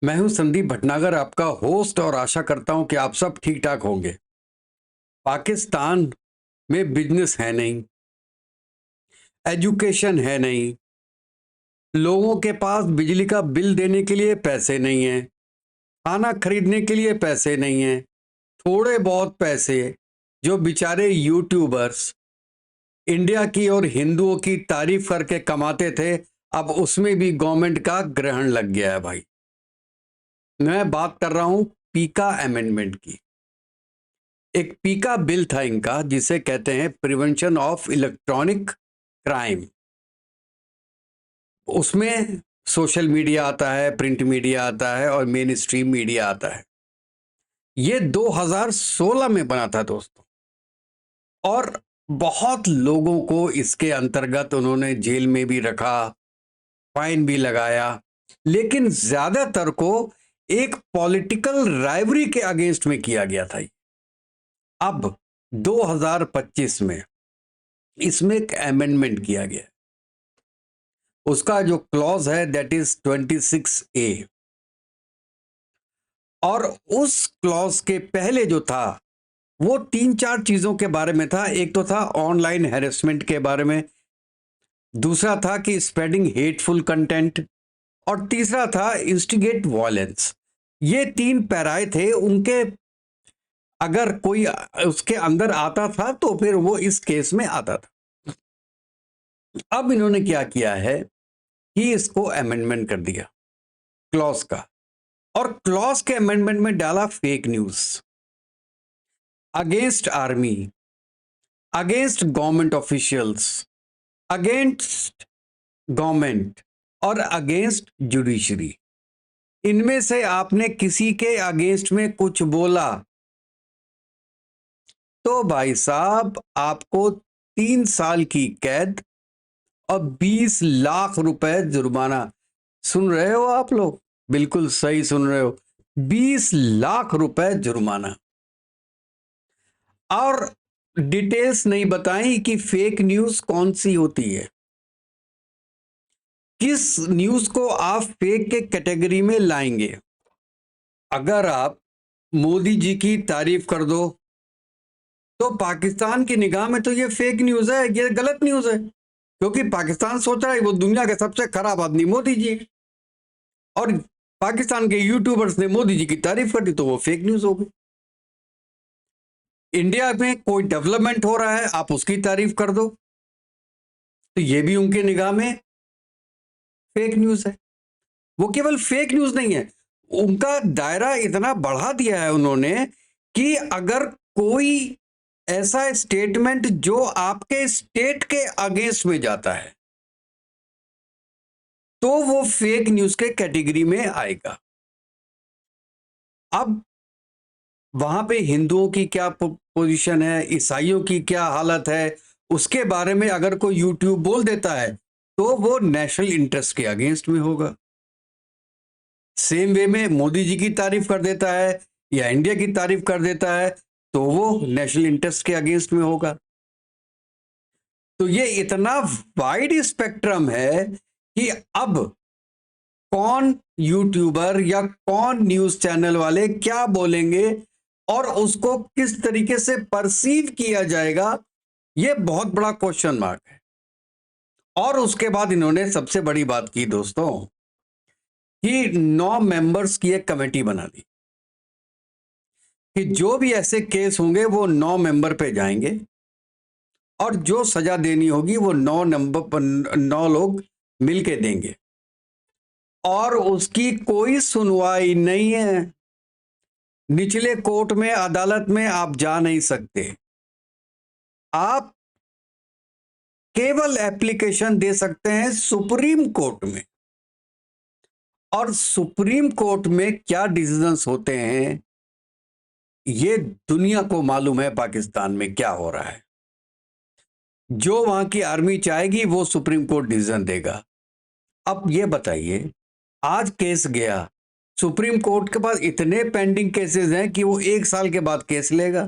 मैं हूं संदीप भटनागर, आपका होस्ट, और आशा करता हूं कि आप सब ठीक ठाक होंगे। पाकिस्तान में बिजनेस है नहीं, एजुकेशन है नहीं, लोगों के पास बिजली का बिल देने के लिए पैसे नहीं हैं, खाना खरीदने के लिए पैसे नहीं हैं। थोड़े बहुत पैसे जो बेचारे यूट्यूबर्स इंडिया की और हिंदुओं की तारीफ करके कमाते थे, अब उसमें भी गवर्नमेंट का ग्रहण लग गया है भाई। मैं बात कर रहा हूं पीका अमेंडमेंट की। एक पीका बिल था इनका, जिसे कहते हैं प्रिवेंशन ऑफ इलेक्ट्रॉनिक क्राइम। उसमें सोशल मीडिया आता है, प्रिंट मीडिया आता है और मेन स्ट्रीम मीडिया आता है। ये 2016 में बना था दोस्तों, और बहुत लोगों को इसके अंतर्गत उन्होंने जेल में भी रखा, फाइन भी लगाया, लेकिन ज्यादातर को एक पॉलिटिकल राइवरी के अगेंस्ट में किया गया था। अब 2025 में इसमें एक अमेंडमेंट किया गया। उसका जो क्लॉज है दैट इज 26A, और उस क्लॉज के पहले जो था वो 3-4 चीजों के बारे में था। एक तो था ऑनलाइन हैरेसमेंट के बारे में, दूसरा था कि स्प्रेडिंग हेटफुल कंटेंट, और तीसरा था इंस्टिगेट वायलेंस। ये 3 पैराए थे उनके। अगर कोई उसके अंदर आता था तो फिर वो इस केस में आता था। अब इन्होंने क्या किया है कि इसको अमेंडमेंट कर दिया क्लॉज का, और क्लॉज के अमेंडमेंट में डाला fake news against army, against government officials, against government और अगेंस्ट जुडिशरी। इनमें से आपने किसी के अगेंस्ट में कुछ बोला तो भाई साहब आपको 3 साल की कैद और 20 लाख रुपए जुर्माना। सुन रहे हो आप लोग? बिल्कुल सही सुन रहे हो, 20 लाख रुपए जुर्माना। और डिटेल्स नहीं बताई कि फेक न्यूज कौन सी होती है, किस न्यूज को आप फेक के कैटेगरी में लाएंगे। अगर आप मोदी जी की तारीफ कर दो तो पाकिस्तान की निगाह में तो ये फेक न्यूज है, ये गलत न्यूज है, क्योंकि पाकिस्तान सोच रहा है वो दुनिया के सबसे खराब आदमी मोदी जी, और पाकिस्तान के यूट्यूबर्स ने मोदी जी की तारीफ कर दी तो वो फेक न्यूज हो गई। इंडिया में कोई डेवलपमेंट हो रहा है, आप उसकी तारीफ कर दो तो ये भी उनके निगाह में फेक न्यूज है। वो केवल फेक न्यूज नहीं है, उनका दायरा इतना बढ़ा दिया है उन्होंने कि अगर कोई ऐसा स्टेटमेंट जो आपके स्टेट के अगेंस्ट में जाता है तो वो फेक न्यूज के कैटेगरी में आएगा। अब वहां पे हिंदुओं की क्या पोजीशन है, ईसाइयों की क्या हालत है, उसके बारे में अगर कोई यूट्यूब बोल देता है तो वो नेशनल इंटरेस्ट के अगेंस्ट में होगा। सेम वे में मोदी जी की तारीफ कर देता है या इंडिया की तारीफ कर देता है तो वो नेशनल इंटरेस्ट के अगेंस्ट में होगा। तो ये इतना वाइड स्पेक्ट्रम है कि अब कौन यूट्यूबर या कौन न्यूज चैनल वाले क्या बोलेंगे और उसको किस तरीके से परसीव किया जाएगा, ये बहुत बड़ा क्वेश्चन मार्क है। और उसके बाद इन्होंने सबसे बड़ी बात की दोस्तों कि 9 मेंबर्स की एक कमेटी बना दी कि जो भी ऐसे केस होंगे वो 9 मेंबर पे जाएंगे, और जो सजा देनी होगी वो 9 लोग मिलके देंगे, और उसकी कोई सुनवाई नहीं है। निचले कोर्ट में, अदालत में आप जा नहीं सकते। आप केवल एप्लीकेशन दे सकते हैं सुप्रीम कोर्ट में, और सुप्रीम कोर्ट में क्या डिसीजंस होते हैं ये दुनिया को मालूम है पाकिस्तान में क्या हो रहा है। जो वहां की आर्मी चाहेगी वो सुप्रीम कोर्ट डिसीजन देगा। अब ये बताइए, आज केस गया सुप्रीम कोर्ट के पास, इतने पेंडिंग केसेस हैं कि वो 1 साल के बाद केस लेगा।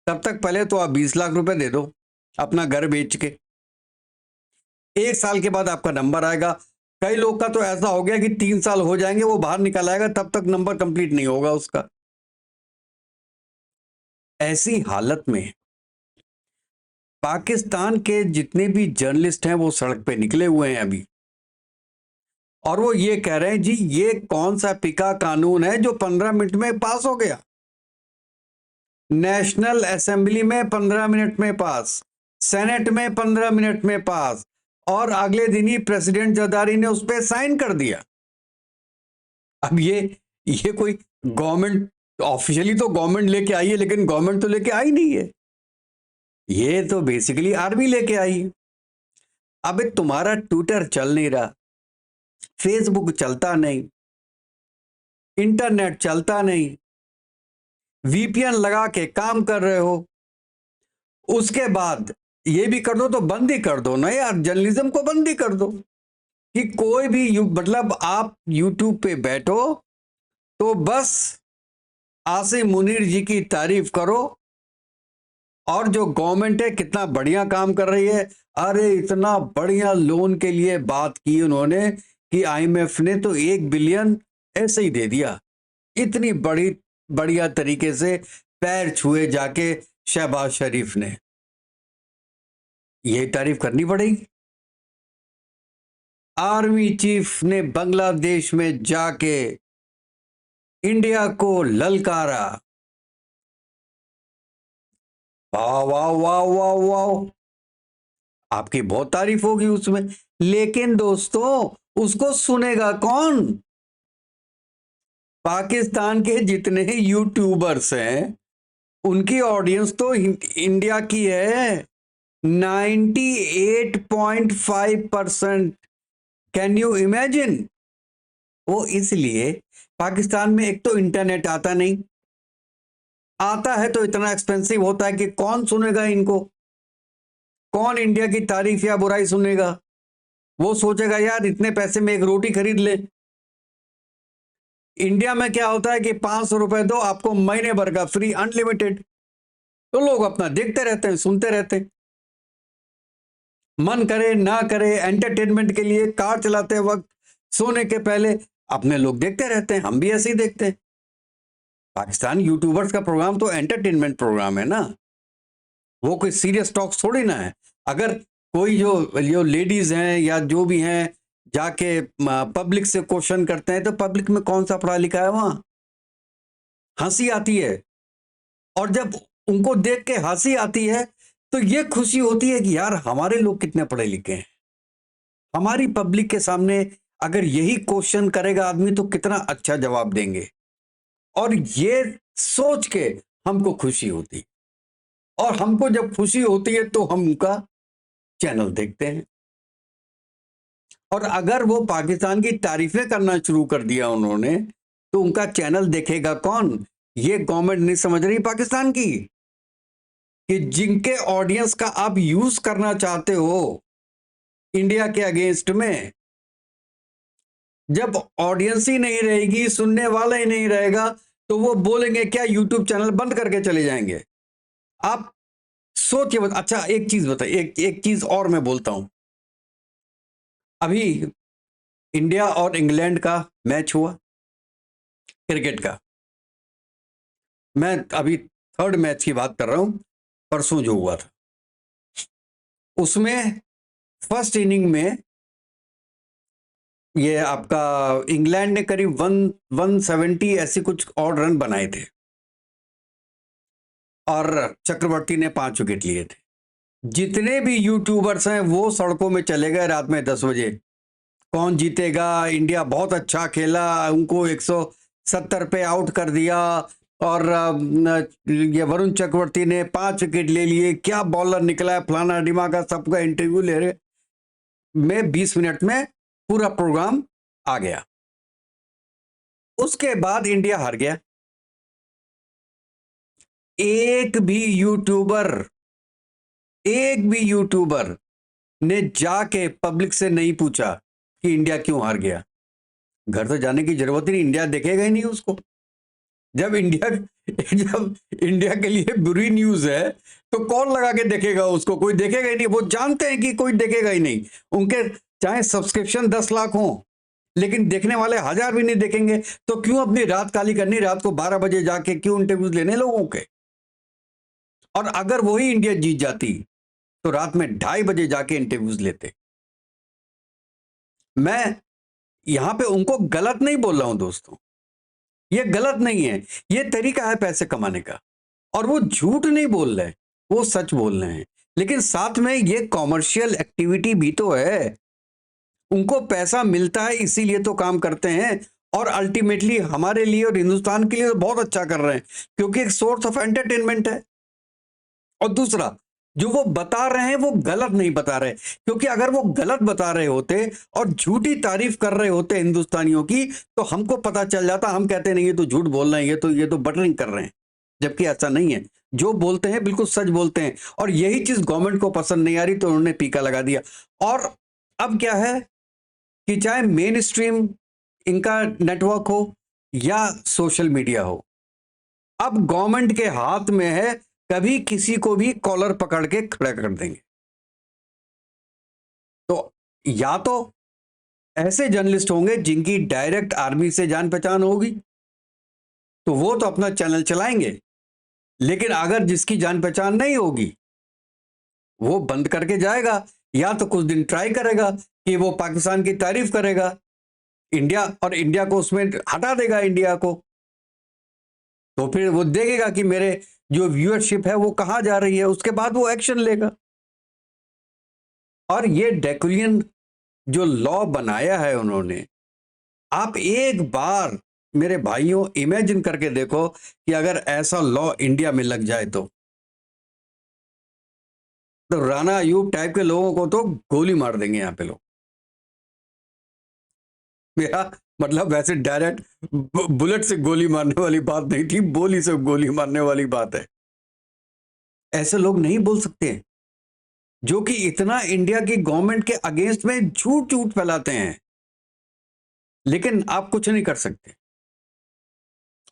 तब तक पहले तो आप 20 लाख रुपए दे दो अपना घर बेच के, 1 साल के बाद आपका नंबर आएगा, कई लोग का तो ऐसा हो गया कि 3 साल हो जाएंगे, वो बाहर निकल आएगा, तब तक नंबर कंप्लीट नहीं होगा उसका। ऐसी हालत में पाकिस्तान के जितने भी जर्नलिस्ट हैं वो सड़क पे निकले हुए हैं अभी, और वो ये कह रहे हैं जी ये कौन सा पिका कानून है जो 15 मिनट में पास हो गया। नेशनल असेंबली में 15 मिनट में पास, सेनेट में 15 मिनट में पास, और अगले दिन ही प्रेसिडेंट जरदारी ने उस पर साइन कर दिया। अब ये कोई गवर्नमेंट, ऑफिशियली तो गवर्नमेंट लेके आई है, लेकिन गवर्नमेंट तो लेके आई नहीं है, ये तो बेसिकली आर्मी लेके आई है। अबे तुम्हारा ट्विटर चल नहीं रहा, फेसबुक चलता नहीं, इंटरनेट चलता नहीं, वीपीएन लगा के काम कर रहे हो, उसके बाद ये भी कर दो तो बंद ही कर दो ना यार, जर्नलिज्म को बंद ही कर दो कि कोई भी मतलब आप यूट्यूब पे बैठो तो बस आसिम मुनीर जी की तारीफ करो, और जो गवर्नमेंट है कितना बढ़िया काम कर रही है। अरे इतना बढ़िया लोन के लिए बात की उन्होंने कि आईएमएफ ने तो 1 बिलियन ऐसे ही दे दिया, इतनी बढ़िया तरीके से पैर छुए जाके शहबाज शरीफ ने, ये तारीफ करनी पड़ेगी। आर्मी चीफ ने बांग्लादेश में जाके इंडिया को ललकारा, वाह वाह वाह वाह वाह, आपकी बहुत तारीफ होगी उसमें, लेकिन दोस्तों उसको सुनेगा कौन? पाकिस्तान के जितने यूट्यूबर्स हैं उनकी ऑडियंस तो इंडिया की है 98.5%। Can you imagine? वो इसलिए पाकिस्तान में एक तो इंटरनेट आता नहीं, आता है तो इतना एक्सपेंसिव होता है कि कौन सुनेगा इनको, कौन इंडिया की तारीफ या बुराई सुनेगा? वो सोचेगा यार इतने पैसे में एक रोटी खरीद ले। इंडिया में क्या होता है कि 500 रुपए दो, आपको महीने भर का फ्री अनलिमिटेड, तो लोग अपना देखते रहते हैं, सुनते रहते हैं, मन करे ना करे एंटरटेनमेंट के लिए कार चलाते वक्त, सोने के पहले अपने लोग देखते रहते हैं, हम भी ऐसे ही देखते हैं। पाकिस्तान यूट्यूबर्स का प्रोग्राम तो एंटरटेनमेंट प्रोग्राम है ना, वो कोई सीरियस टॉक्स थोड़ी ना है। अगर कोई जो लेडीज हैं या जो भी हैं जाके पब्लिक से क्वेश्चन करते हैं तो पब्लिक में कौन सा पढ़ा लिखा है? वहां हंसी आती है, और जब उनको देख के हंसी आती है तो ये खुशी होती है कि यार हमारे लोग कितने पढ़े लिखे हैं। हमारी पब्लिक के सामने अगर यही क्वेश्चन करेगा आदमी तो कितना अच्छा जवाब देंगे, और ये सोच के हमको खुशी होती, और हमको जब खुशी होती है तो हम उनका चैनल देखते हैं। और अगर वो पाकिस्तान की तारीफें करना शुरू कर दिया उन्होंने तो उनका चैनल देखेगा कौन? ये गवर्नमेंट नहीं समझ रही पाकिस्तान की कि जिनके ऑडियंस का आप यूज करना चाहते हो इंडिया के अगेंस्ट में, जब ऑडियंस ही नहीं रहेगी, सुनने वाला ही नहीं रहेगा, तो वो बोलेंगे क्या? यूट्यूब चैनल बंद करके चले जाएंगे। आप सोचिए। अच्छा एक चीज बताइए, एक चीज और मैं बोलता हूं। अभी इंडिया और इंग्लैंड का मैच हुआ क्रिकेट का, मैं अभी थर्ड मैच की बात कर रहा हूं, परसों जो हुआ था, उसमें फर्स्ट इनिंग में ये आपका इंग्लैंड ने करीब 170 ऐसे कुछ और रन बनाए थे, और चक्रवर्ती ने 5 विकेट लिए थे। जितने भी यूट्यूबर्स हैं वो सड़कों में चले गए रात में 10 बजे, कौन जीतेगा, इंडिया बहुत अच्छा खेला, उनको 170 पे आउट कर दिया, और ये वरुण चक्रवर्ती ने 5 विकेट ले लिए, क्या बॉलर निकला है, फलाना डिमाका, सबका इंटरव्यू ले रहे। में 20 मिनट में पूरा प्रोग्राम आ गया। उसके बाद इंडिया हार गया। एक भी यूट्यूबर ने जाके पब्लिक से नहीं पूछा कि इंडिया क्यों हार गया। घर तो जाने की जरूरत ही नहीं, इंडिया देखेगा ही नहीं उसको। जब इंडिया के लिए बुरी न्यूज है तो कौन लगा के देखेगा उसको? कोई देखेगा ही नहीं, वो जानते हैं कि कोई देखेगा ही नहीं। उनके चाहे सब्सक्रिप्शन 10 लाख हो, लेकिन देखने वाले 1000 भी नहीं देखेंगे, तो क्यों अपनी रात काली करनी, रात को 12 बजे जाके क्यों इंटरव्यूज लेने लोगों के? और अगर वही इंडिया जीत जाती तो रात में 2:30 बजे जाके इंटरव्यूज लेते। मैं यहां पे उनको गलत नहीं बोल रहा हूं दोस्तों, ये गलत नहीं है, ये तरीका है पैसे कमाने का, और वो झूठ नहीं बोल रहे, वो सच बोल रहे हैं। लेकिन साथ में ये कॉमर्शियल एक्टिविटी भी तो है, उनको पैसा मिलता है इसीलिए तो काम करते हैं, और अल्टीमेटली हमारे लिए और हिंदुस्तान के लिए तो बहुत अच्छा कर रहे हैं, क्योंकि एक सोर्स ऑफ एंटरटेनमेंट है। और दूसरा, जो वो बता रहे हैं वो गलत नहीं बता रहे, क्योंकि अगर वो गलत बता रहे होते और झूठी तारीफ कर रहे होते हिंदुस्तानियों की, तो हमको पता चल जाता, हम कहते नहीं ये तो झूठ बोल रहे हैं, ये तो बटरिंग कर रहे हैं। जबकि ऐसा नहीं है, जो बोलते हैं बिल्कुल सच बोलते हैं, और यही चीज गवर्नमेंट को पसंद नहीं आ रही तो उन्होंने टीका लगा दिया। और अब क्या है कि चाहे मेन स्ट्रीम इनका नेटवर्क हो या सोशल मीडिया हो, अब गवर्नमेंट के हाथ में है, कभी किसी को भी कॉलर पकड़ के खड़ा कर देंगे। तो या तो ऐसे जर्नलिस्ट होंगे जिनकी डायरेक्ट आर्मी से जान पहचान होगी, तो वो तो अपना चैनल चलाएंगे, लेकिन अगर जिसकी जान पहचान नहीं होगी, वो बंद करके जाएगा, या तो कुछ दिन ट्राई करेगा कि वो पाकिस्तान की तारीफ करेगा इंडिया, और इंडिया को उसमें हटा देगा इंडिया को, तो फिर वो देखेगा कि मेरे जो व्यूअरशिप है वो कहां जा रही है, उसके बाद वो एक्शन लेगा। और ये ड्रैकुलियन जो लॉ बनाया है उन्होंने, आप एक बार मेरे भाइयों इमेजिन करके देखो कि अगर ऐसा लॉ इंडिया में लग जाए तो राणा अयूब टाइप के लोगों को तो गोली मार देंगे यहां पे लोग। मेरा मतलब वैसे डायरेक्ट बुलेट से गोली मारने वाली बात नहीं थी, बोली से गोली मारने वाली बात है। ऐसे लोग नहीं बोल सकते जो कि इतना इंडिया की गवर्नमेंट के अगेंस्ट में झूठ झूठ फैलाते हैं, लेकिन आप कुछ नहीं कर सकते,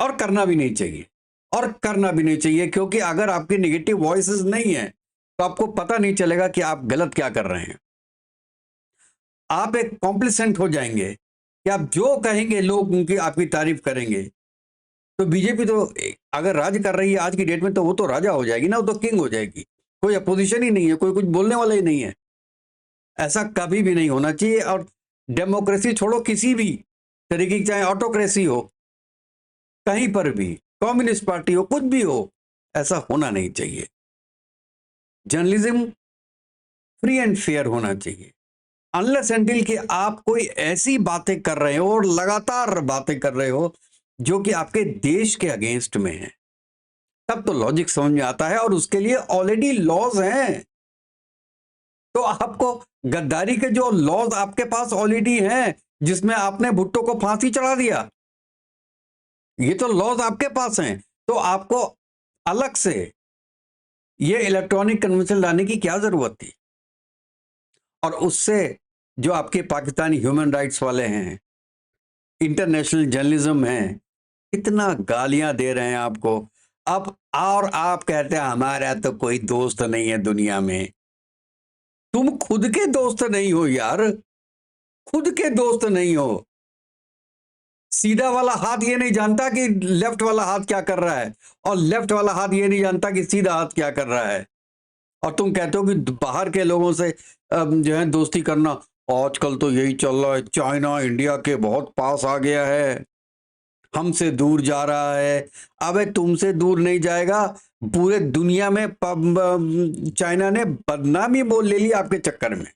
और करना भी नहीं चाहिए, और करना भी नहीं चाहिए, क्योंकि अगर आपकी नेगेटिव वॉइसेस नहीं है तो आपको पता नहीं चलेगा कि आप गलत क्या कर रहे हैं। आप एक कॉम्प्लिसेंट हो जाएंगे कि आप जो कहेंगे लोग उनकी आपकी तारीफ करेंगे। तो बीजेपी तो अगर राज कर रही है आज की डेट में, तो वो तो राजा हो जाएगी ना, वो तो किंग हो जाएगी, कोई अपोजिशन ही नहीं है, कोई कुछ बोलने वाला ही नहीं है। ऐसा कभी भी नहीं होना चाहिए। और डेमोक्रेसी छोड़ो, किसी भी तरीके की, चाहे ऑटोक्रेसी हो, कहीं पर भी कम्युनिस्ट पार्टी हो, कुछ भी हो, ऐसा होना नहीं चाहिए। जर्नलिज्म फ्री एंड फेयर होना चाहिए। अनलेस एंटिल कि आप कोई ऐसी बातें कर रहे हो और लगातार बातें कर रहे हो जो कि आपके देश के अगेंस्ट में है, तब तो लॉजिक समझ में आता है, और उसके लिए ऑलरेडी लॉज हैं। तो आपको गद्दारी के जो लॉज आपके पास ऑलरेडी हैं, जिसमें आपने भुट्टो को फांसी चढ़ा दिया, ये तो लॉज आपके पास हैं, तो आपको अलग से ये इलेक्ट्रॉनिक कन्वेंशन लाने की क्या जरूरत थी? और उससे जो आपके पाकिस्तानी ह्यूमन राइट्स वाले हैं, इंटरनेशनल जर्नलिज्म है, कितना गालियां दे रहे हैं आपको। अब और आप कहते हैं हमारा तो कोई दोस्त नहीं है दुनिया में। तुम खुद के दोस्त नहीं हो यार, खुद के दोस्त नहीं हो। सीधा वाला हाथ ये नहीं जानता कि लेफ्ट वाला हाथ क्या कर रहा है, और लेफ्ट वाला हाथ ये नहीं जानता कि सीधा हाथ क्या कर रहा है। और तुम कहते हो कि बाहर के लोगों से जो है दोस्ती करना, आजकल तो यही चल रहा है, चाइना इंडिया के बहुत पास आ गया है, हमसे दूर जा रहा है। अबे तुमसे दूर नहीं जाएगा, पूरे दुनिया में चाइना ने बदनामी बोल ले ली आपके चक्कर में।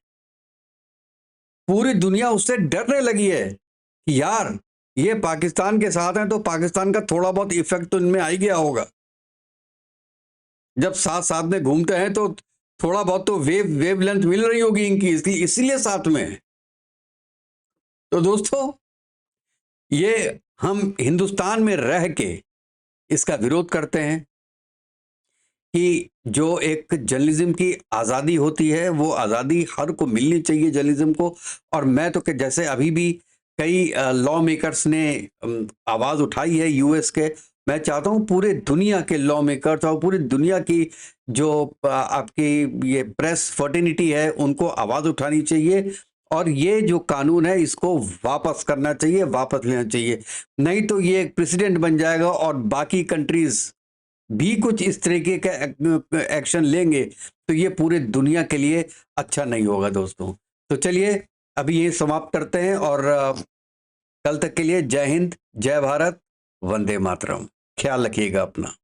पूरी दुनिया उससे डरने लगी है कि यार ये पाकिस्तान के साथ हैं, तो पाकिस्तान का थोड़ा बहुत इफेक्ट तो इनमें आ ही गया होगा। जब साथ साथ में घूमते हैं तो थोड़ा बहुत तो वेव लेंथ मिल रही होगी इनकी, इसीलिए साथ में है। तो दोस्तों, ये हम हिंदुस्तान में रह के इसका विरोध करते हैं कि जो एक जर्नलिज्म की आज़ादी होती है, वो आज़ादी हर को मिलनी चाहिए जर्नलिज्म को। और मैं तो कि जैसे अभी भी कई लॉ मेकर्स ने आवाज़ उठाई है यूएस के, मैं चाहता हूँ पूरे दुनिया के लॉ मेकर्स और पूरी दुनिया की जो आपकी ये प्रेस फर्टिनिटी है, उनको आवाज़ उठानी चाहिए और ये जो कानून है इसको वापस करना चाहिए, वापस लेना चाहिए। नहीं तो ये एक प्रेसिडेंट बन जाएगा और बाकी कंट्रीज भी कुछ इस तरीके का एक्शन लेंगे तो ये पूरे दुनिया के लिए अच्छा नहीं होगा दोस्तों। तो चलिए अभी ये समाप्त करते हैं और कल तक के लिए जय हिंद, जय भारत, वंदे मातरम। ख्याल रखिएगा अपना।